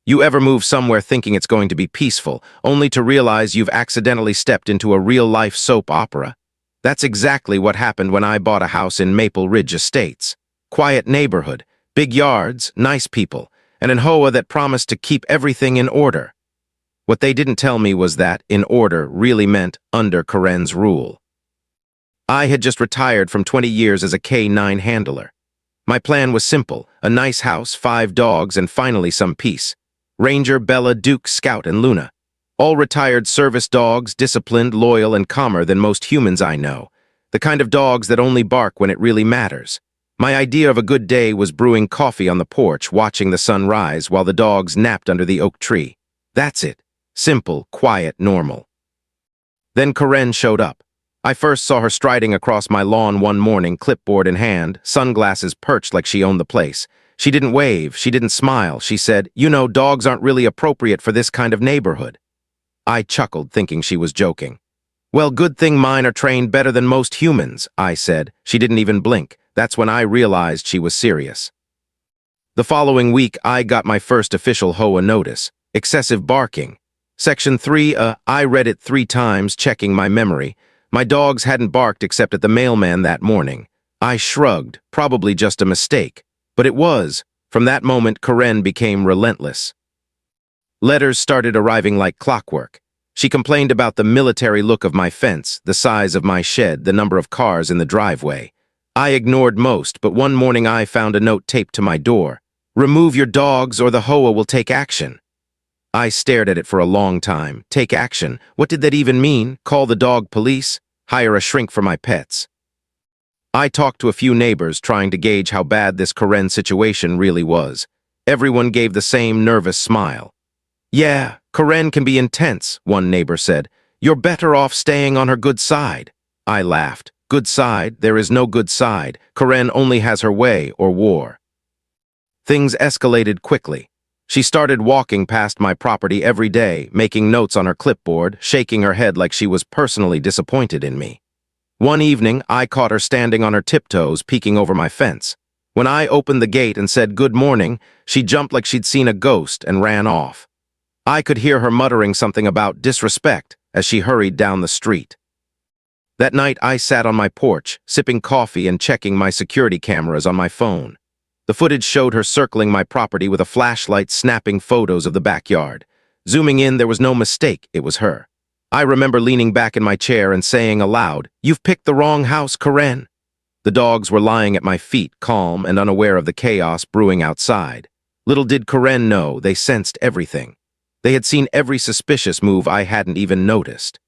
You ever move somewhere thinking it's going to be peaceful, only to realize you've accidentally stepped into a real-life soap opera? That's exactly what happened when I bought a house in Maple Ridge Estates. Quiet neighborhood, big yards, nice people, and an HOA that promised to keep everything in order. What they didn't tell me was that in order really meant under Karen's rule. I had just retired from 20 years as a K-9 handler. My plan was simple: a nice house, 5 dogs, and finally some peace. Ranger, Bella, Duke, Scout, and Luna. All retired service dogs, disciplined, loyal, and calmer than most humans I know. The kind of dogs that only bark when it really matters. My idea of a good day was brewing coffee on the porch, watching the sun rise while the dogs napped under the oak tree. That's it. Simple, quiet, normal. Then Karen showed up. I first saw her striding across my lawn one morning, clipboard in hand, sunglasses perched like she owned the place. She didn't wave, she didn't smile. She said, "You know, dogs aren't really appropriate for this kind of neighborhood." I chuckled, thinking she was joking. "Well, good thing mine are trained better than most humans," I said. She didn't even blink. That's when I realized she was serious. The following week, I got my first official HOA notice. Excessive barking. Section 3, I read it 3 times, checking my memory. My dogs hadn't barked except at the mailman that morning. I shrugged, probably just a mistake. But it was. From that moment, Karen became relentless. Letters started arriving like clockwork. She complained about the military look of my fence, the size of my shed, the number of cars in the driveway. I ignored most, but one morning I found a note taped to my door. "Remove your dogs or the HOA will take action." I stared at it for a long time. Take action? What did that even mean? Call the dog police? Hire a shrink for my pets? I talked to a few neighbors, trying to gauge how bad this Karen situation really was. Everyone gave the same nervous smile. "Yeah, Karen can be intense," one neighbor said. "You're better off staying on her good side." I laughed. Good side? There is no good side. Karen only has her way or war. Things escalated quickly. She started walking past my property every day, making notes on her clipboard, shaking her head like she was personally disappointed in me. One evening, I caught her standing on her tiptoes, peeking over my fence. When I opened the gate and said good morning, she jumped like she'd seen a ghost and ran off. I could hear her muttering something about disrespect as she hurried down the street. That night, I sat on my porch, sipping coffee and checking my security cameras on my phone. The footage showed her circling my property with a flashlight, snapping photos of the backyard. Zooming in, there was no mistake, it was her. I remember leaning back in my chair and saying aloud, "You've picked the wrong house, Karen." The dogs were lying at my feet, calm and unaware of the chaos brewing outside. Little did Karen know, they sensed everything. They had seen every suspicious move I hadn't even noticed.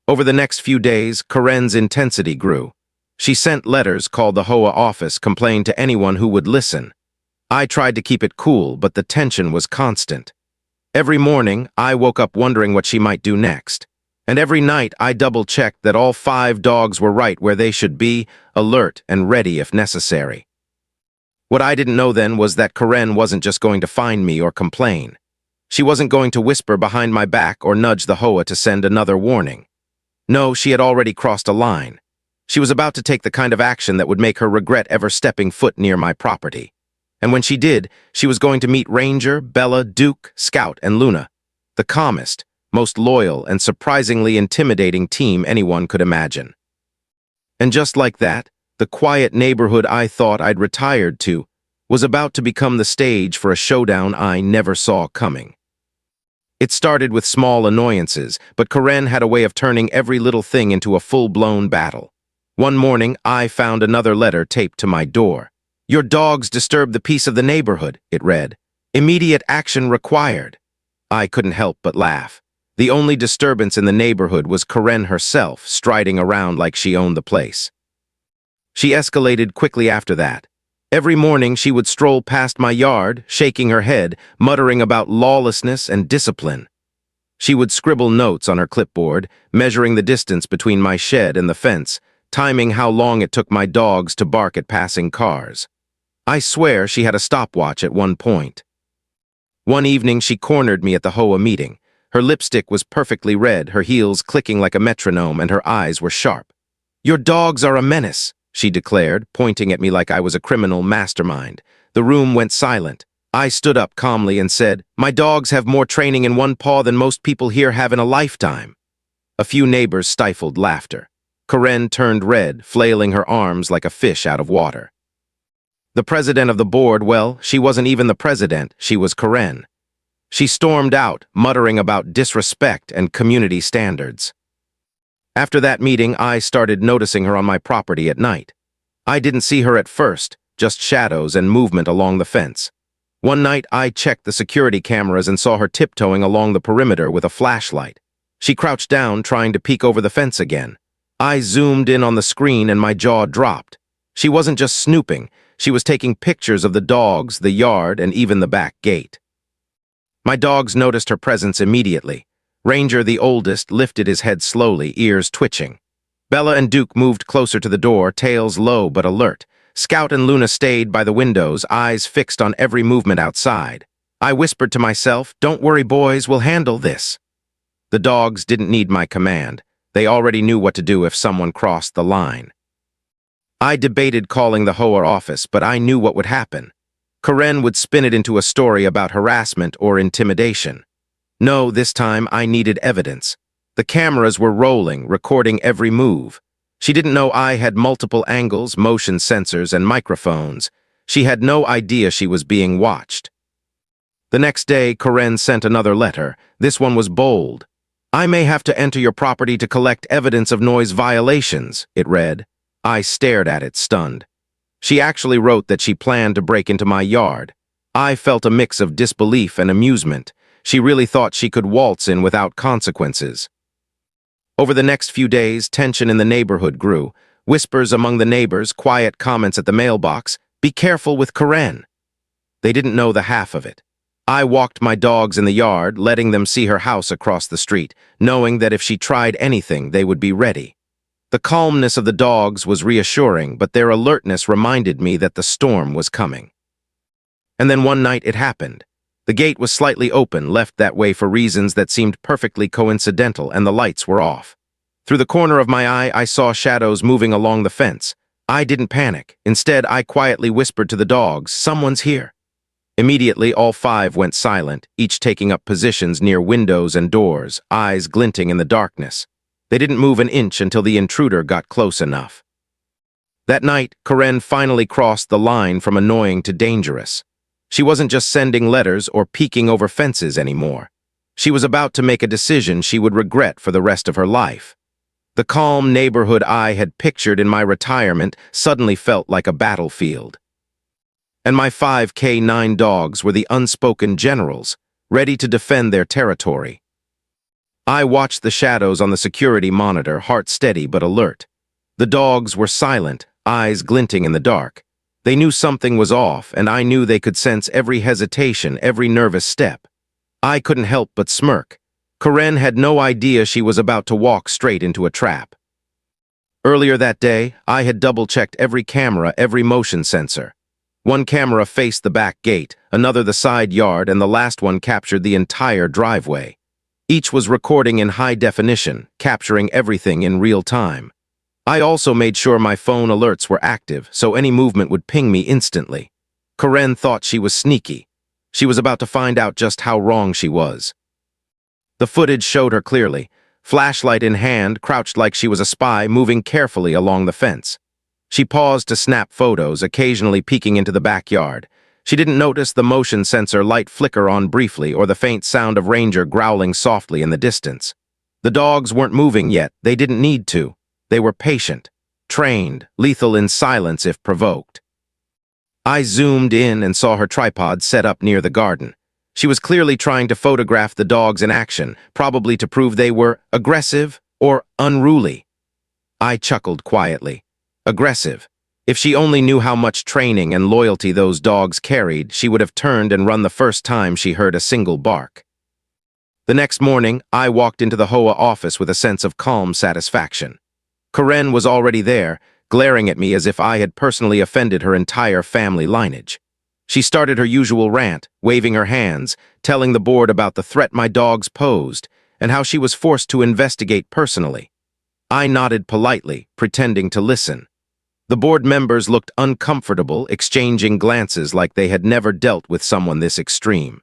Over the next few days, Karen's intensity grew. She sent letters, called the HOA office, complained to anyone who would listen. I tried to keep it cool, but the tension was constant. Every morning, I woke up wondering what she might do next. And every night, I double-checked that all 5 dogs were right where they should be, alert and ready if necessary. What I didn't know then was that Karen wasn't just going to find me or complain. She wasn't going to whisper behind my back or nudge the HOA to send another warning. No, she had already crossed a line. She was about to take the kind of action that would make her regret ever stepping foot near my property. And when she did, she was going to meet Ranger, Bella, Duke, Scout, and Luna, the calmest, most loyal, and surprisingly intimidating team anyone could imagine. And just like that, the quiet neighborhood I thought I'd retired to was about to become the stage for a showdown I never saw coming. It started with small annoyances, but Karen had a way of turning every little thing into a full-blown battle. One morning, I found another letter taped to my door. "Your dogs disturb the peace of the neighborhood," it read. "Immediate action required." I couldn't help but laugh. The only disturbance in the neighborhood was Karen herself, striding around like she owned the place. She escalated quickly after that. Every morning, she would stroll past my yard, shaking her head, muttering about lawlessness and discipline. She would scribble notes on her clipboard, measuring the distance between my shed and the fence, timing how long it took my dogs to bark at passing cars. I swear she had a stopwatch at one point. One evening, she cornered me at the HOA meeting. Her lipstick was perfectly red, her heels clicking like a metronome, and her eyes were sharp. "Your dogs are a menace," she declared, pointing at me like I was a criminal mastermind. The room went silent. I stood up calmly and said, "My dogs have more training in one paw than most people here have in a lifetime." A few neighbors stifled laughter. Karen turned red, flailing her arms like a fish out of water. The president of the board, well, she wasn't even the president, she was Karen. She stormed out, muttering about disrespect and community standards. After that meeting, I started noticing her on my property at night. I didn't see her at first, just shadows and movement along the fence. One night, I checked the security cameras and saw her tiptoeing along the perimeter with a flashlight. She crouched down, trying to peek over the fence again. I zoomed in on the screen and my jaw dropped. She wasn't just snooping, she was taking pictures of the dogs, the yard, and even the back gate. My dogs noticed her presence immediately. Ranger, the oldest, lifted his head slowly, ears twitching. Bella and Duke moved closer to the door, tails low but alert. Scout and Luna stayed by the windows, eyes fixed on every movement outside. I whispered to myself, "Don't worry, boys, we'll handle this." The dogs didn't need my command. They already knew what to do if someone crossed the line. I debated calling the HOA office, but I knew what would happen. Karen would spin it into a story about harassment or intimidation. No, this time I needed evidence. The cameras were rolling, recording every move. She didn't know I had multiple angles, motion sensors, and microphones. She had no idea she was being watched. The next day, Karen sent another letter. This one was bold. "I may have to enter your property to collect evidence of noise violations," it read. I stared at it, stunned. She actually wrote that she planned to break into my yard. I felt a mix of disbelief and amusement. She really thought she could waltz in without consequences. Over the next few days, tension in the neighborhood grew. Whispers among the neighbors, quiet comments at the mailbox, "Be careful with Karen." They didn't know the half of it. I walked my dogs in the yard, letting them see her house across the street, knowing that if she tried anything, they would be ready. The calmness of the dogs was reassuring, but their alertness reminded me that the storm was coming. And then one night it happened. The gate was slightly open, left that way for reasons that seemed perfectly coincidental, and the lights were off. Through the corner of my eye, I saw shadows moving along the fence. I didn't panic. Instead, I quietly whispered to the dogs, "Someone's here." Immediately, all five went silent, each taking up positions near windows and doors, eyes glinting in the darkness. They didn't move an inch until the intruder got close enough. That night, Karen finally crossed the line from annoying to dangerous. She wasn't just sending letters or peeking over fences anymore. She was about to make a decision she would regret for the rest of her life. The calm neighborhood I had pictured in my retirement suddenly felt like a battlefield. And my 5 K9 dogs were the unspoken generals, ready to defend their territory. I watched the shadows on the security monitor, heart steady but alert. The dogs were silent, eyes glinting in the dark. They knew something was off, and I knew they could sense every hesitation, every nervous step. I couldn't help but smirk. Karen had no idea she was about to walk straight into a trap. Earlier that day, I had double-checked every camera, every motion sensor. One camera faced the back gate, another the side yard, and the last one captured the entire driveway. Each was recording in high definition, capturing everything in real time. I also made sure my phone alerts were active, so any movement would ping me instantly. Karen thought she was sneaky. She was about to find out just how wrong she was. The footage showed her clearly, flashlight in hand, crouched like she was a spy, moving carefully along the fence. She paused to snap photos, occasionally peeking into the backyard. She didn't notice the motion sensor light flicker on briefly or the faint sound of Ranger growling softly in the distance. The dogs weren't moving yet. They didn't need to. They were patient, trained, lethal in silence if provoked. I zoomed in and saw her tripod set up near the garden. She was clearly trying to photograph the dogs in action, probably to prove they were aggressive or unruly. I chuckled quietly. Aggressive. If she only knew how much training and loyalty those dogs carried, she would have turned and run the first time she heard a single bark. The next morning, I walked into the HOA office with a sense of calm satisfaction. Karen was already there, glaring at me as if I had personally offended her entire family lineage. She started her usual rant, waving her hands, telling the board about the threat my dogs posed, and how she was forced to investigate personally. I nodded politely, pretending to listen. The board members looked uncomfortable, exchanging glances like they had never dealt with someone this extreme.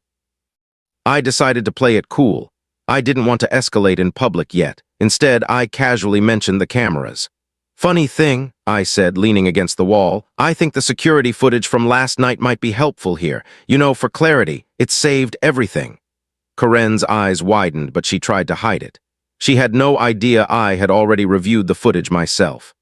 I decided to play it cool. I didn't want to escalate in public yet. Instead, I casually mentioned the cameras. "Funny thing," I said, leaning against the wall, "I think the security footage from last night might be helpful here. You know, for clarity, it saved everything." Karen's eyes widened, but she tried to hide it. She had no idea I had already reviewed the footage myself.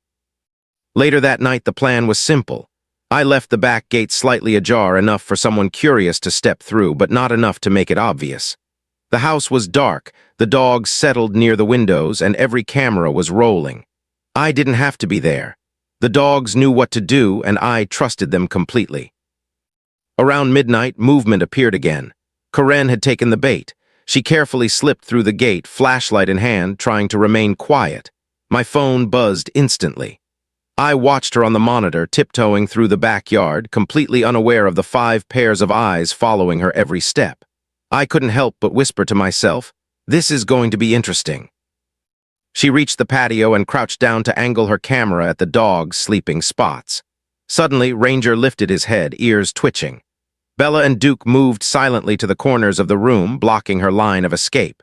Later that night, the plan was simple. I left the back gate slightly ajar, enough for someone curious to step through, but not enough to make it obvious. The house was dark, the dogs settled near the windows, and every camera was rolling. I didn't have to be there. The dogs knew what to do, and I trusted them completely. Around midnight, movement appeared again. Karen had taken the bait. She carefully slipped through the gate, flashlight in hand, trying to remain quiet. My phone buzzed instantly. I watched her on the monitor, tiptoeing through the backyard, completely unaware of the 5 pairs of eyes following her every step. I couldn't help but whisper to myself, "This is going to be interesting." She reached the patio and crouched down to angle her camera at the dog's sleeping spots. Suddenly, Ranger lifted his head, ears twitching. Bella and Duke moved silently to the corners of the room, blocking her line of escape.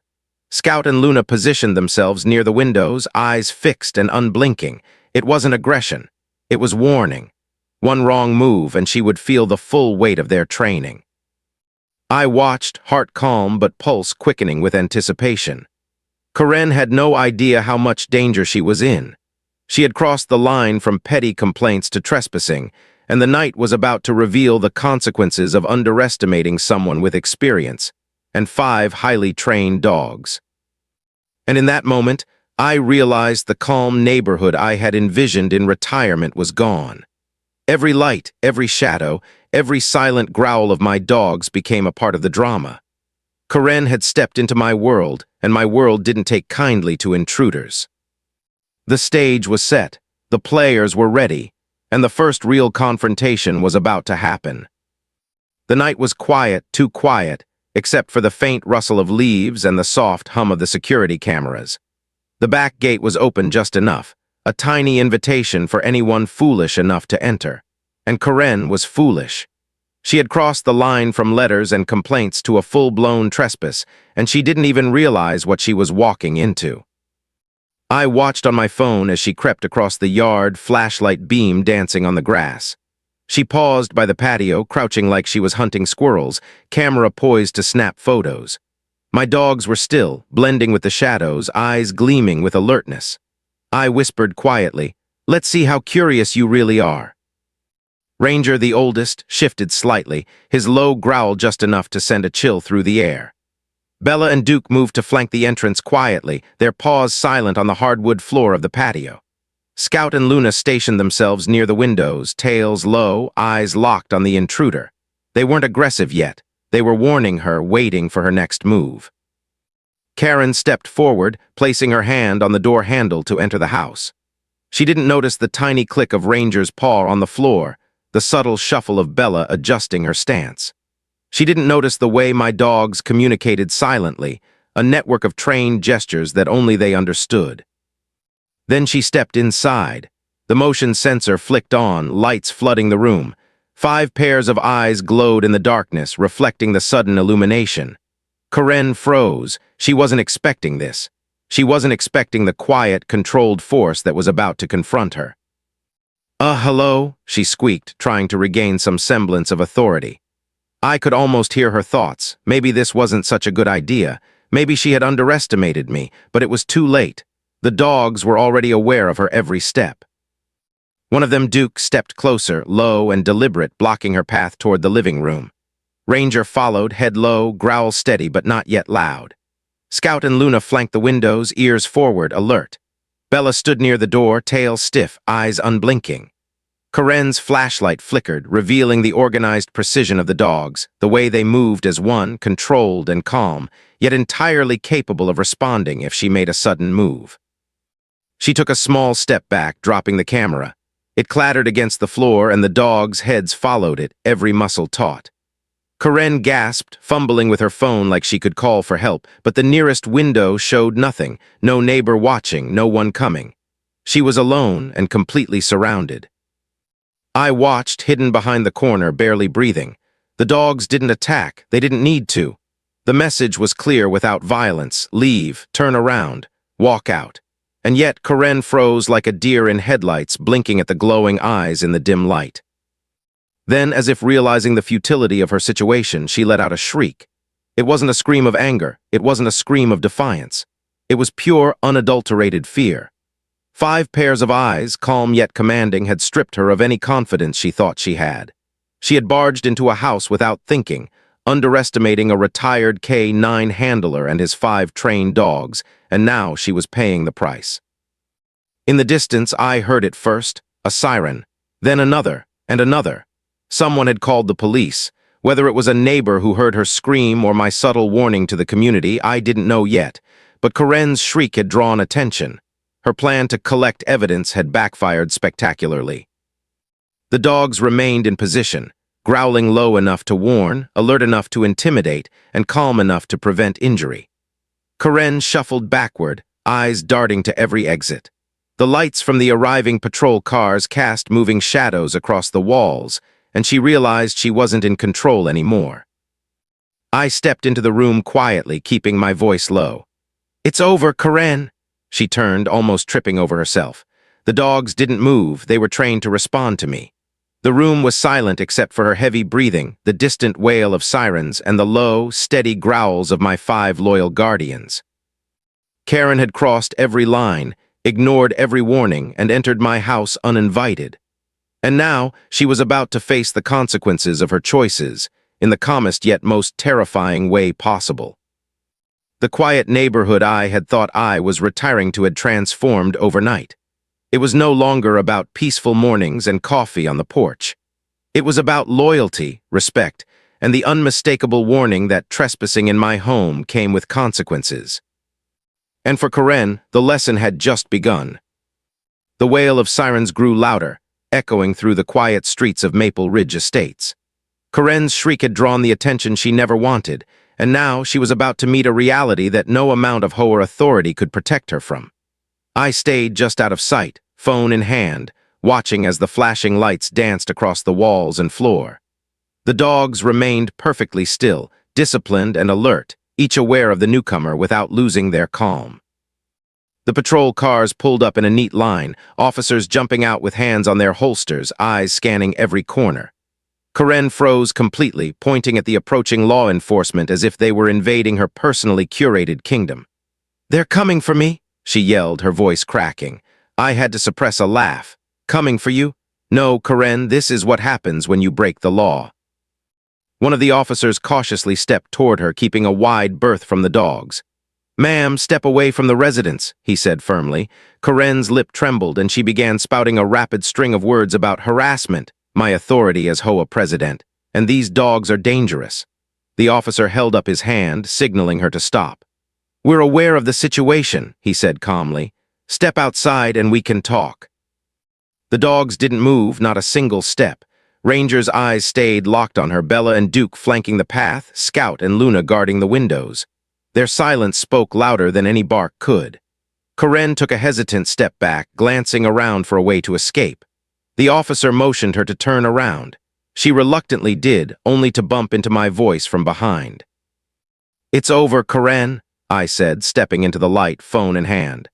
Scout and Luna positioned themselves near the windows, eyes fixed and unblinking. It wasn't aggression. It was warning. One wrong move and she would feel the full weight of their training. I watched, heart calm but pulse quickening with anticipation. Karen had no idea how much danger she was in. She had crossed the line from petty complaints to trespassing, and the night was about to reveal the consequences of underestimating someone with experience and 5 highly trained dogs. And in that moment, I realized the calm neighborhood I had envisioned in retirement was gone. Every light, every shadow, every silent growl of my dogs became a part of the drama. Karen had stepped into my world, and my world didn't take kindly to intruders. The stage was set, the players were ready, and the first real confrontation was about to happen. The night was quiet, too quiet, except for the faint rustle of leaves and the soft hum of the security cameras. The back gate was open just enough, a tiny invitation for anyone foolish enough to enter. And Karen was foolish. She had crossed the line from letters and complaints to a full-blown trespass, and she didn't even realize what she was walking into. I watched on my phone as she crept across the yard, flashlight beam dancing on the grass. She paused by the patio, crouching like she was hunting squirrels, camera poised to snap photos. My dogs were still, blending with the shadows, eyes gleaming with alertness. I whispered quietly, "Let's see how curious you really are." Ranger, the oldest, shifted slightly, his low growl just enough to send a chill through the air. Bella and Duke moved to flank the entrance quietly, their paws silent on the hardwood floor of the patio. Scout and Luna stationed themselves near the windows, tails low, eyes locked on the intruder. They weren't aggressive yet. They were warning her, waiting for her next move. Karen stepped forward, placing her hand on the door handle to enter the house. She didn't notice the tiny click of Ranger's paw on the floor, the subtle shuffle of Bella adjusting her stance. She didn't notice the way my dogs communicated silently, a network of trained gestures that only they understood. Then she stepped inside. The motion sensor flicked on, lights flooding the room. 5 pairs of eyes glowed in the darkness, reflecting the sudden illumination. Karen froze. She wasn't expecting this. She wasn't expecting the quiet, controlled force that was about to confront her. Hello," she squeaked, trying to regain some semblance of authority. I could almost hear her thoughts. Maybe this wasn't such a good idea. Maybe she had underestimated me, but it was too late. The dogs were already aware of her every step. One of them, Duke, stepped closer, low and deliberate, blocking her path toward the living room. Ranger followed, head low, growl steady but not yet loud. Scout and Luna flanked the windows, ears forward, alert. Bella stood near the door, tail stiff, eyes unblinking. Karen's flashlight flickered, revealing the organized precision of the dogs, the way they moved as one, controlled and calm, yet entirely capable of responding if she made a sudden move. She took a small step back, dropping the camera. It clattered against the floor, and the dogs' heads followed it, every muscle taut. Karen gasped, fumbling with her phone like she could call for help, but the nearest window showed nothing, no neighbor watching, no one coming. She was alone and completely surrounded. I watched, hidden behind the corner, barely breathing. The dogs didn't attack. They didn't need to. The message was clear without violence. Leave, turn around, walk out. And yet Karen froze like a deer in headlights, blinking at the glowing eyes in the dim light. Then, as if realizing the futility of her situation, she let out a shriek. It wasn't a scream of anger. It wasn't a scream of defiance. It was pure, unadulterated fear. 5 pairs of eyes, calm yet commanding, had stripped her of any confidence she thought she had. She had barged into a house without thinking, underestimating a retired K-9 handler and his 5 trained dogs, and now she was paying the price. In the distance, I heard it first, a siren, then another, and another. Someone had called the police. Whether it was a neighbor who heard her scream or my subtle warning to the community, I didn't know yet, but Karen's shriek had drawn attention. Her plan to collect evidence had backfired spectacularly. The dogs remained in position, growling low enough to warn, alert enough to intimidate, and calm enough to prevent injury. Karen shuffled backward, eyes darting to every exit. The lights from the arriving patrol cars cast moving shadows across the walls, and she realized she wasn't in control anymore. I stepped into the room quietly, keeping my voice low. "It's over, Karen." She turned, almost tripping over herself. The dogs didn't move. They were trained to respond to me. The room was silent except for her heavy breathing, the distant wail of sirens, and the low, steady growls of my 5 loyal guardians. Karen had crossed every line, ignored every warning, and entered my house uninvited. And now she was about to face the consequences of her choices, in the calmest yet most terrifying way possible. The quiet neighborhood I had thought I was retiring to had transformed overnight. It was no longer about peaceful mornings and coffee on the porch. It was about loyalty, respect, and the unmistakable warning that trespassing in my home came with consequences. And for Karen, the lesson had just begun. The wail of sirens grew louder, echoing through the quiet streets of Maple Ridge Estates. Karen's shriek had drawn the attention she never wanted, and now she was about to meet a reality that no amount of HOA authority could protect her from. I stayed just out of sight, phone in hand, watching as the flashing lights danced across the walls and floor. The dogs remained perfectly still, disciplined and alert, each aware of the newcomer without losing their calm. The patrol cars pulled up in a neat line, officers jumping out with hands on their holsters, eyes scanning every corner. Karen froze completely, pointing at the approaching law enforcement as if they were invading her personally curated kingdom. "They're coming for me," she yelled, her voice cracking. I had to suppress a laugh. "Coming for you? No, Karen, this is what happens when you break the law." One of the officers cautiously stepped toward her, keeping a wide berth from the dogs. "Ma'am, step away from the residents," he said firmly. Karen's lip trembled, and she began spouting a rapid string of words about harassment, my authority as HOA president, and these dogs are dangerous. The officer held up his hand, signaling her to stop. "We're aware of the situation," he said calmly. "Step outside and we can talk." The dogs didn't move, not a single step. Ranger's eyes stayed locked on her, Bella and Duke flanking the path, Scout and Luna guarding the windows. Their silence spoke louder than any bark could. Karen took a hesitant step back, glancing around for a way to escape. The officer motioned her to turn around. She reluctantly did, only to bump into my voice from behind. "It's over, Karen," I said, stepping into the light, phone in hand.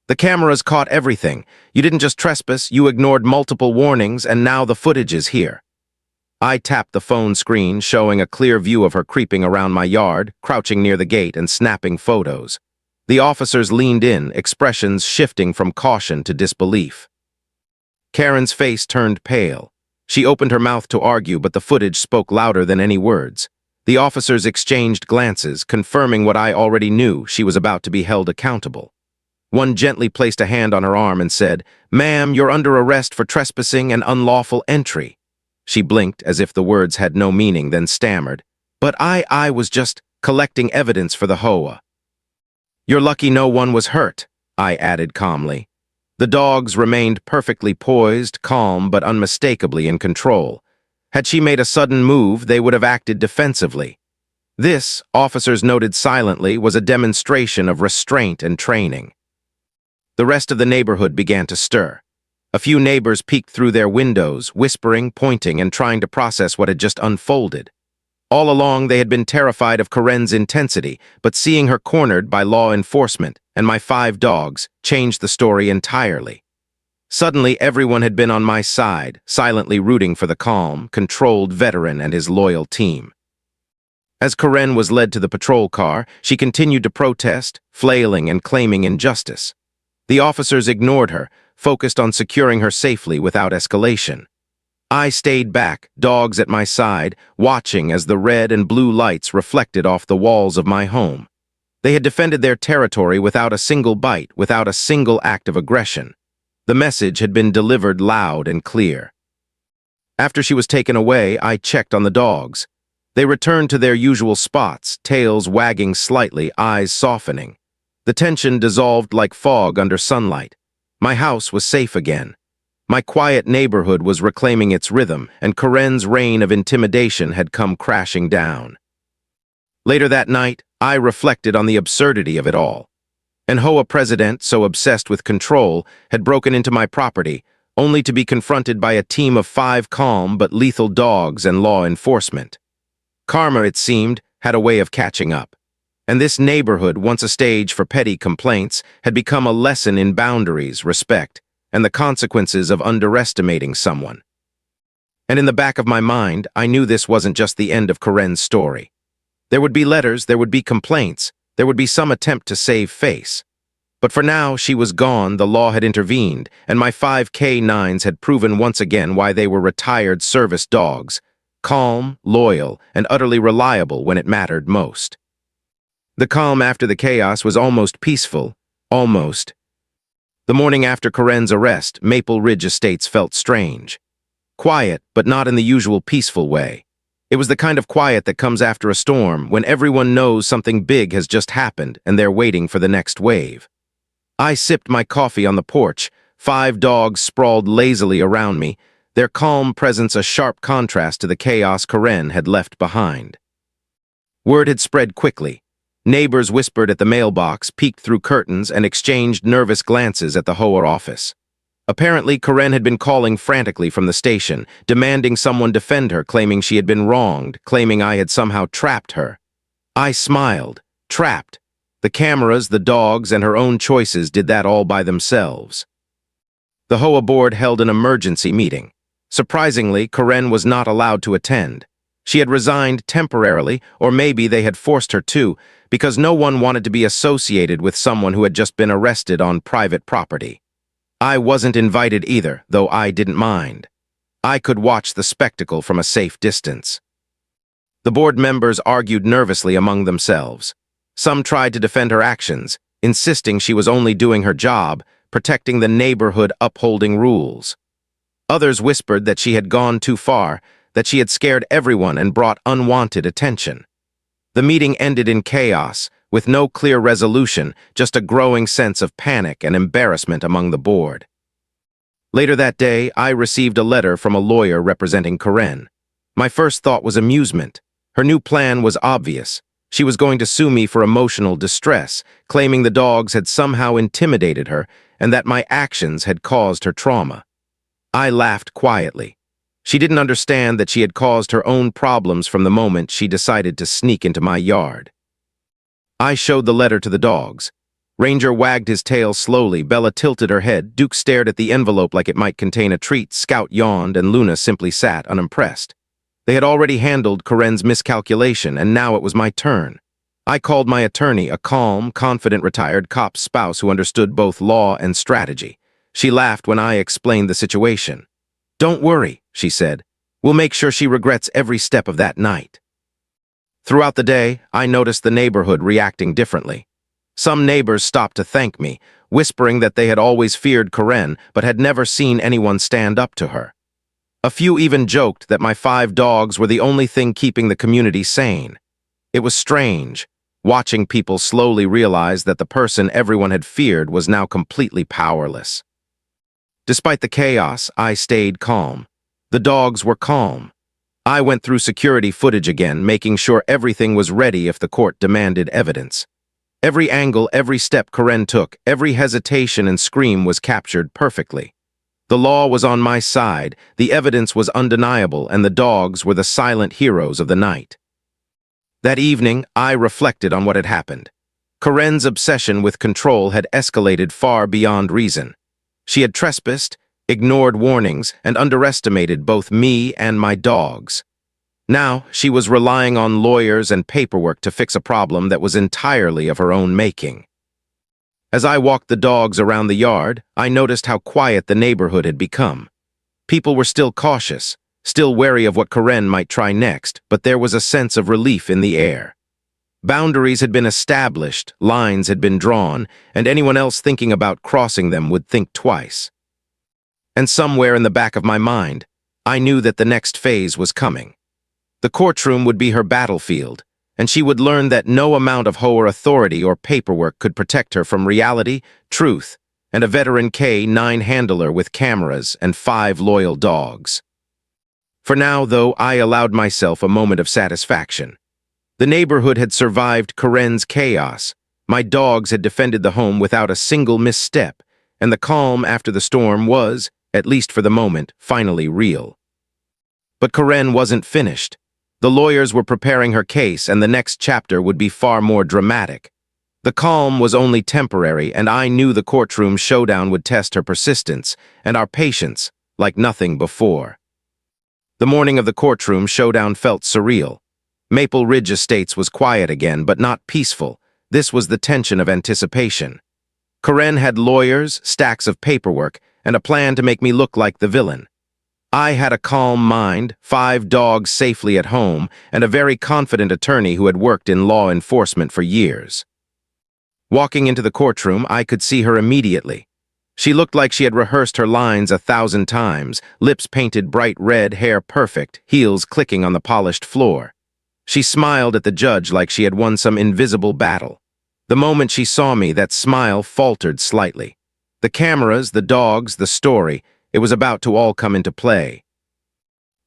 "The cameras caught everything. You didn't just trespass, you ignored multiple warnings, and now the footage is here." I tapped the phone screen, showing a clear view of her creeping around my yard, crouching near the gate and snapping photos. The officers leaned in, expressions shifting from caution to disbelief. Karen's face turned pale. She opened her mouth to argue, but the footage spoke louder than any words. The officers exchanged glances, confirming what I already knew: she was about to be held accountable. One gently placed a hand on her arm and said, "Ma'am, you're under arrest for trespassing and unlawful entry." She blinked as if the words had no meaning, then stammered, "But I was just collecting evidence for the HOA." "You're lucky no one was hurt," I added calmly. The dogs remained perfectly poised, calm, but unmistakably in control. Had she made a sudden move, they would have acted defensively. This, officers noted silently, was a demonstration of restraint and training. The rest of the neighborhood began to stir. A few neighbors peeked through their windows, whispering, pointing, and trying to process what had just unfolded. All along, they had been terrified of Karen's intensity, but seeing her cornered by law enforcement and my 5 dogs changed the story entirely. Suddenly, everyone had been on my side, silently rooting for the calm, controlled veteran and his loyal team. As Karen was led to the patrol car, she continued to protest, flailing and claiming injustice. The officers ignored her, focused on securing her safely without escalation. I stayed back, dogs at my side, watching as the red and blue lights reflected off the walls of my home. They had defended their territory without a single bite, without a single act of aggression. The message had been delivered loud and clear. After she was taken away, I checked on the dogs. They returned to their usual spots, tails wagging slightly, eyes softening. The tension dissolved like fog under sunlight. My house was safe again. My quiet neighborhood was reclaiming its rhythm, and Karen's reign of intimidation had come crashing down. Later that night, I reflected on the absurdity of it all. An HOA president, so obsessed with control, had broken into my property, only to be confronted by a team of 5 calm but lethal dogs and law enforcement. Karma, it seemed, had a way of catching up. And this neighborhood, once a stage for petty complaints, had become a lesson in boundaries, respect, and the consequences of underestimating someone. And in the back of my mind, I knew this wasn't just the end of Karen's story. There would be letters, there would be complaints, there would be some attempt to save face. But for now, she was gone, the law had intervened, and my 5 K9s had proven once again why they were retired service dogs, calm, loyal, and utterly reliable when it mattered most. The calm after the chaos was almost peaceful, almost. The morning after Karen's arrest, Maple Ridge Estates felt strange. Quiet, but not in the usual peaceful way. It was the kind of quiet that comes after a storm, when everyone knows something big has just happened and they're waiting for the next wave. I sipped my coffee on the porch, 5 dogs sprawled lazily around me, their calm presence a sharp contrast to the chaos Karen had left behind. Word had spread quickly. Neighbors whispered at the mailbox, peeked through curtains, and exchanged nervous glances at the HOA office. Apparently, Karen had been calling frantically from the station, demanding someone defend her, claiming she had been wronged, claiming I had somehow trapped her. I smiled. Trapped. The cameras, the dogs, and her own choices did that all by themselves. The HOA board held an emergency meeting. Surprisingly, Karen was not allowed to attend. She had resigned temporarily, or maybe they had forced her to, because no one wanted to be associated with someone who had just been arrested on private property. I wasn't invited either, though I didn't mind. I could watch the spectacle from a safe distance. The board members argued nervously among themselves. Some tried to defend her actions, insisting she was only doing her job, protecting the neighborhood, upholding rules. Others whispered that she had gone too far, that she had scared everyone and brought unwanted attention. The meeting ended in chaos, with no clear resolution, just a growing sense of panic and embarrassment among the board. Later that day, I received a letter from a lawyer representing Karen. My first thought was amusement. Her new plan was obvious. She was going to sue me for emotional distress, claiming the dogs had somehow intimidated her and that my actions had caused her trauma. I laughed quietly. She didn't understand that she had caused her own problems from the moment she decided to sneak into my yard. I showed the letter to the dogs. Ranger wagged his tail slowly, Bella tilted her head, Duke stared at the envelope like it might contain a treat, Scout yawned, and Luna simply sat unimpressed. They had already handled Karen's miscalculation, and now it was my turn. I called my attorney, a calm, confident retired cop's spouse who understood both law and strategy. She laughed when I explained the situation. "Don't worry," she said. "We'll make sure she regrets every step of that night." Throughout the day, I noticed the neighborhood reacting differently. Some neighbors stopped to thank me, whispering that they had always feared Karen but had never seen anyone stand up to her. A few even joked that my 5 dogs were the only thing keeping the community sane. It was strange, watching people slowly realize that the person everyone had feared was now completely powerless. Despite the chaos, I stayed calm. The dogs were calm. I went through security footage again, making sure everything was ready if the court demanded evidence. Every angle, every step Karen took, every hesitation and scream was captured perfectly. The law was on my side, the evidence was undeniable, and the dogs were the silent heroes of the night. That evening, I reflected on what had happened. Karen's obsession with control had escalated far beyond reason. She had trespassed, ignored warnings, and underestimated both me and my dogs. Now, she was relying on lawyers and paperwork to fix a problem that was entirely of her own making. As I walked the dogs around the yard, I noticed how quiet the neighborhood had become. People were still cautious, still wary of what Karen might try next, but there was a sense of relief in the air. Boundaries had been established, lines had been drawn, and anyone else thinking about crossing them would think twice. And somewhere in the back of my mind, I knew that the next phase was coming. The courtroom would be her battlefield, and she would learn that no amount of HOA authority or paperwork could protect her from reality, truth, and a veteran K-9 handler with cameras and 5 loyal dogs. For now, though, I allowed myself a moment of satisfaction. The neighborhood had survived Karen's chaos. My dogs had defended the home without a single misstep, and the calm after the storm was, at least for the moment, finally real. But Karen wasn't finished. The lawyers were preparing her case, and the next chapter would be far more dramatic. The calm was only temporary, and I knew the courtroom showdown would test her persistence and our patience like nothing before. The morning of the courtroom showdown felt surreal. Maple Ridge Estates was quiet again, but not peaceful. This was the tension of anticipation. Karen had lawyers, stacks of paperwork, and a plan to make me look like the villain. I had a calm mind, 5 dogs safely at home, and a very confident attorney who had worked in law enforcement for years. Walking into the courtroom, I could see her immediately. She looked like she had rehearsed her lines 1,000 times, lips painted bright red, hair perfect, heels clicking on the polished floor. She smiled at the judge like she had won some invisible battle. The moment she saw me, that smile faltered slightly. The cameras, the dogs, the story, it was about to all come into play.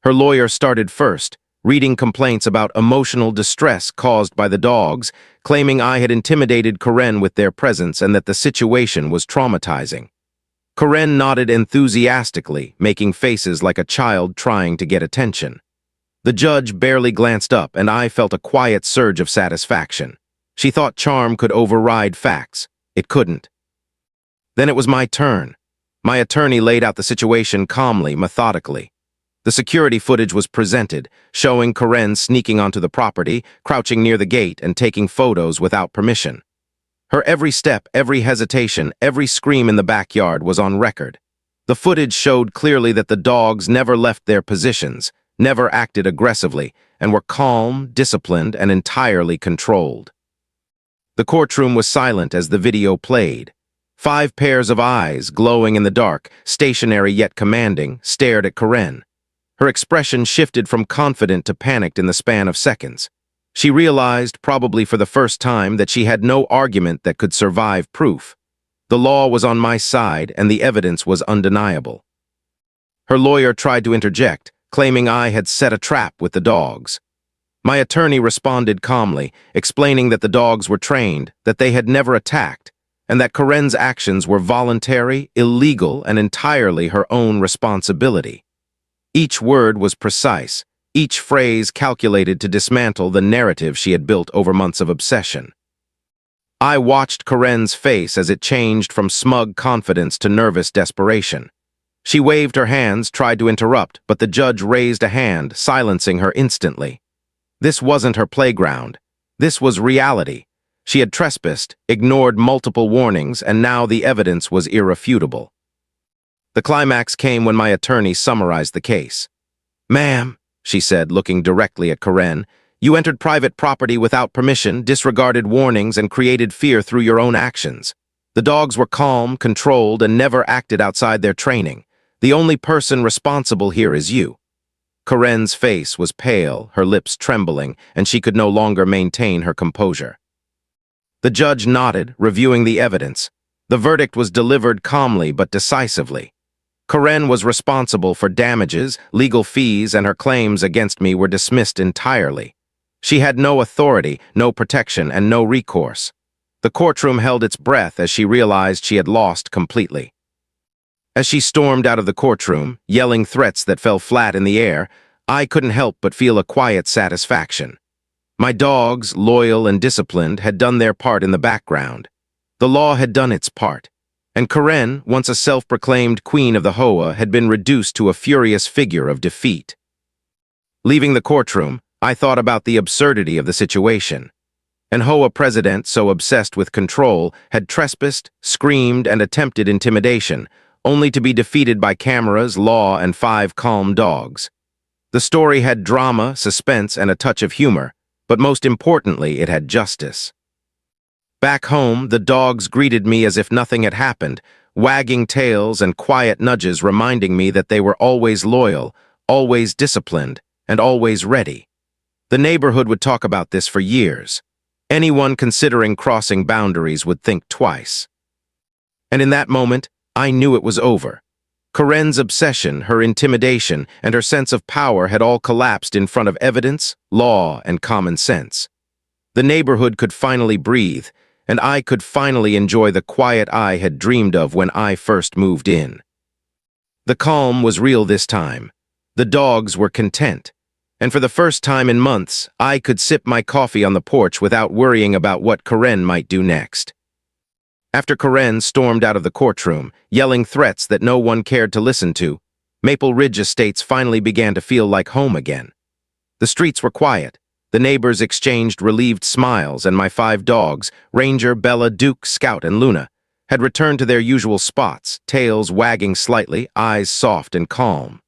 Her lawyer started first, reading complaints about emotional distress caused by the dogs, claiming I had intimidated Karen with their presence and that the situation was traumatizing. Karen nodded enthusiastically, making faces like a child trying to get attention. The judge barely glanced up, and I felt a quiet surge of satisfaction. She thought charm could override facts. It couldn't. Then it was my turn. My attorney laid out the situation calmly, methodically. The security footage was presented, showing Karen sneaking onto the property, crouching near the gate, and taking photos without permission. Her every step, every hesitation, every scream in the backyard was on record. The footage showed clearly that the dogs never left their positions, never acted aggressively, and were calm, disciplined, and entirely controlled. The courtroom was silent as the video played. 5 pairs of eyes, glowing in the dark, stationary yet commanding, stared at Karen. Her expression shifted from confident to panicked in the span of seconds. She realized, probably for the first time, that she had no argument that could survive proof. The law was on my side, and the evidence was undeniable. Her lawyer tried to interject, claiming I had set a trap with the dogs. My attorney responded calmly, explaining that the dogs were trained, that they had never attacked, and that Karen's actions were voluntary, illegal, and entirely her own responsibility. Each word was precise, each phrase calculated to dismantle the narrative she had built over months of obsession. I watched Karen's face as it changed from smug confidence to nervous desperation. She waved her hands, tried to interrupt, but the judge raised a hand, silencing her instantly. This wasn't her playground. This was reality. She had trespassed, ignored multiple warnings, and now the evidence was irrefutable. The climax came when my attorney summarized the case. "Ma'am," she said, looking directly at Karen, "you entered private property without permission, disregarded warnings, and created fear through your own actions. The dogs were calm, controlled, and never acted outside their training. The only person responsible here is you." Karen's face was pale, her lips trembling, and she could no longer maintain her composure. The judge nodded, reviewing the evidence. The verdict was delivered calmly but decisively. Karen was responsible for damages, legal fees, and her claims against me were dismissed entirely. She had no authority, no protection, and no recourse. The courtroom held its breath as she realized she had lost completely. As she stormed out of the courtroom, yelling threats that fell flat in the air, I couldn't help but feel a quiet satisfaction. My dogs, loyal and disciplined, had done their part in the background. The law had done its part, and Karen, once a self-proclaimed queen of the HOA, had been reduced to a furious figure of defeat. Leaving the courtroom, I thought about the absurdity of the situation. An HOA president so obsessed with control had trespassed, screamed, and attempted intimidation, only to be defeated by cameras, law, and 5 calm dogs. The story had drama, suspense, and a touch of humor, but most importantly, it had justice. Back home, the dogs greeted me as if nothing had happened, wagging tails and quiet nudges reminding me that they were always loyal, always disciplined, and always ready. The neighborhood would talk about this for years. Anyone considering crossing boundaries would think twice. And in that moment, I knew it was over. Karen's obsession, her intimidation, and her sense of power had all collapsed in front of evidence, law, and common sense. The neighborhood could finally breathe, and I could finally enjoy the quiet I had dreamed of when I first moved in. The calm was real this time. The dogs were content, and for the first time in months, I could sip my coffee on the porch without worrying about what Karen might do next. After Karen stormed out of the courtroom, yelling threats that no one cared to listen to, Maple Ridge Estates finally began to feel like home again. The streets were quiet. The neighbors exchanged relieved smiles, and my 5 dogs, Ranger, Bella, Duke, Scout, and Luna, had returned to their usual spots, tails wagging slightly, eyes soft and calm.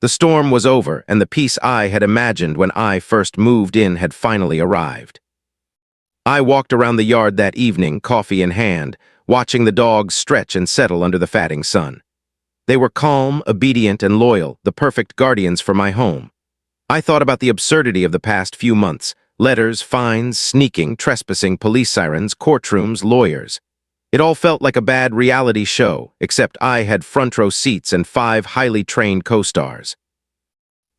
The storm was over, and the peace I had imagined when I first moved in had finally arrived. I walked around the yard that evening, coffee in hand, watching the dogs stretch and settle under the fatting sun. They were calm, obedient, and loyal, the perfect guardians for my home. I thought about the absurdity of the past few months: letters, fines, sneaking, trespassing, police sirens, courtrooms, lawyers. It all felt like a bad reality show, except I had front-row seats and 5 highly trained co-stars.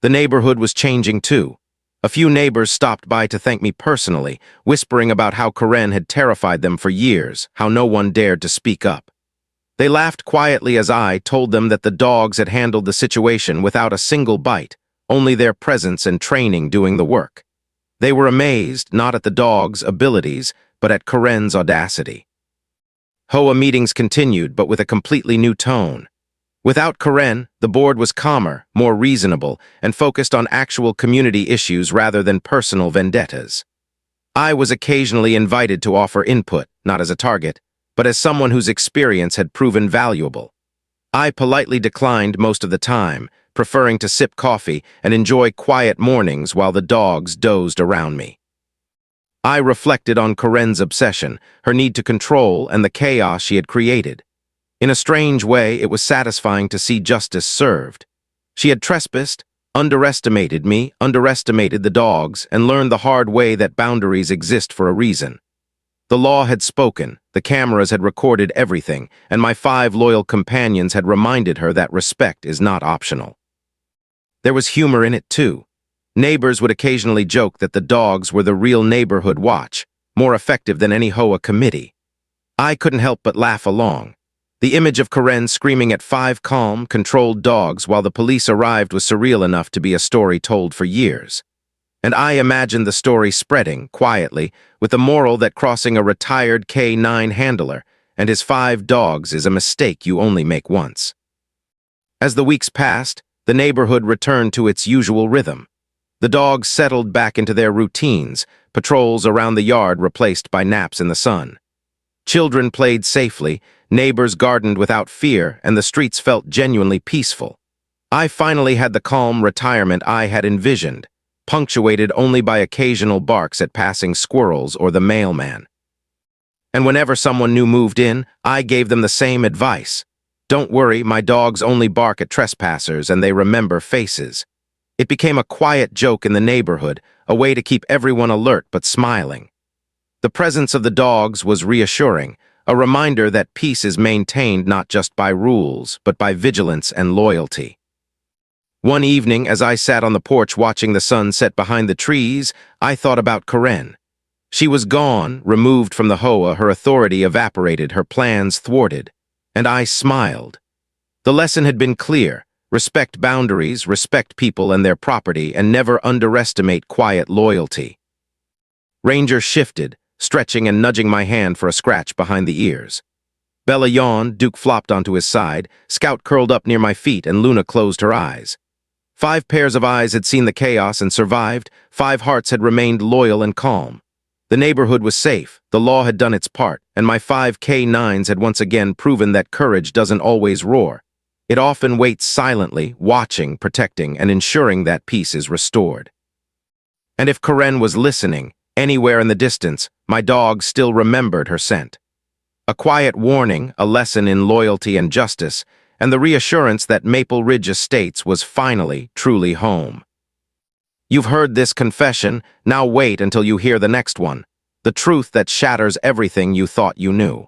The neighborhood was changing too. A few neighbors stopped by to thank me personally, whispering about how Karen had terrified them for years, how no one dared to speak up. They laughed quietly as I told them that the dogs had handled the situation without a single bite, only their presence and training doing the work. They were amazed, not at the dogs' abilities, but at Karen's audacity. HOA meetings continued, but with a completely new tone. Without Karen, the board was calmer, more reasonable, and focused on actual community issues rather than personal vendettas. I was occasionally invited to offer input, not as a target, but as someone whose experience had proven valuable. I politely declined most of the time, preferring to sip coffee and enjoy quiet mornings while the dogs dozed around me. I reflected on Karen's obsession, her need to control, and the chaos she had created. In a strange way, it was satisfying to see justice served. She had trespassed, underestimated me, underestimated the dogs, and learned the hard way that boundaries exist for a reason. The law had spoken, the cameras had recorded everything, and my 5 loyal companions had reminded her that respect is not optional. There was humor in it too. Neighbors would occasionally joke that the dogs were the real neighborhood watch, more effective than any HOA committee. I couldn't help but laugh along. The image of Karen screaming at 5 calm, controlled dogs while the police arrived was surreal enough to be a story told for years. And I imagined the story spreading, quietly, with the moral that crossing a retired K9 handler and his 5 dogs is a mistake you only make once. As the weeks passed, the neighborhood returned to its usual rhythm. The dogs settled back into their routines, patrols around the yard replaced by naps in the sun. Children played safely, neighbors gardened without fear, and the streets felt genuinely peaceful. I finally had the calm retirement I had envisioned, punctuated only by occasional barks at passing squirrels or the mailman. And whenever someone new moved in, I gave them the same advice. Don't worry, my dogs only bark at trespassers and they remember faces. It became a quiet joke in the neighborhood, a way to keep everyone alert but smiling. The presence of the dogs was reassuring, a reminder that peace is maintained not just by rules, but by vigilance and loyalty. One evening, as I sat on the porch watching the sun set behind the trees, I thought about Karen. She was gone, removed from the HOA, her authority evaporated, her plans thwarted. And I smiled. The lesson had been clear. Respect boundaries, respect people and their property, and never underestimate quiet loyalty. Ranger shifted, stretching and nudging my hand for a scratch behind the ears. Bella yawned, Duke flopped onto his side, Scout curled up near my feet, and Luna closed her eyes. 5 pairs of eyes had seen the chaos and survived, 5 hearts had remained loyal and calm. The neighborhood was safe, the law had done its part, and my 5 K9s had once again proven that courage doesn't always roar. It often waits silently, watching, protecting, and ensuring that peace is restored. And if Karen was listening, anywhere in the distance, my dog still remembered her scent. A quiet warning, a lesson in loyalty and justice, and the reassurance that Maple Ridge Estates was finally, truly home. You've heard this confession, now wait until you hear the next one. The truth that shatters everything you thought you knew.